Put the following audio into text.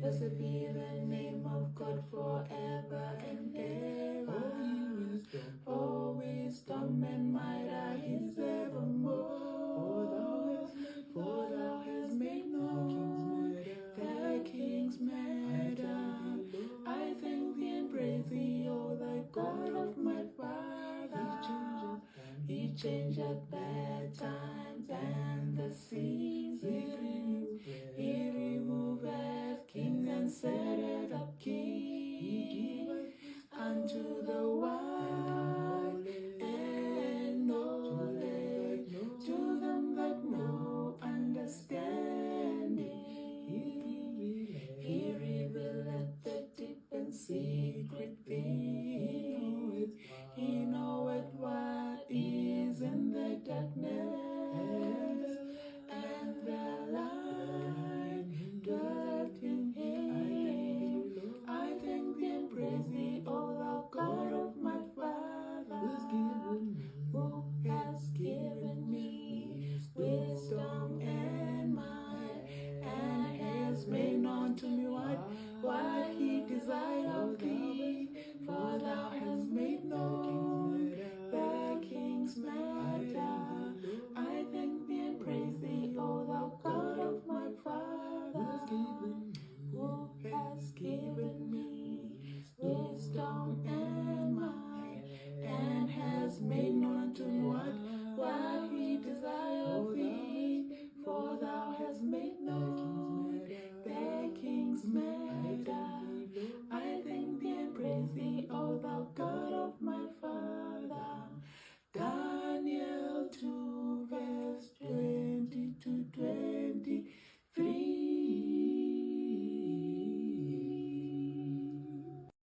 Blessed be the name of God forever and ever. For wisdom and might are his evermore. For thou hast made known the king's matter. I thank thee and praise thee, O thy God of my Father. He changeth bad times and the seasons. He removeth kings and setteth up kings. Unto the wise and knowledge, to them that know understanding. He revealeth the deep and secret things. He knoweth what is in the darkness, and the light dwelleth in him. I thank thee and praise thee, O thou God of my Father, who has given me wisdom and might, and has made known to me what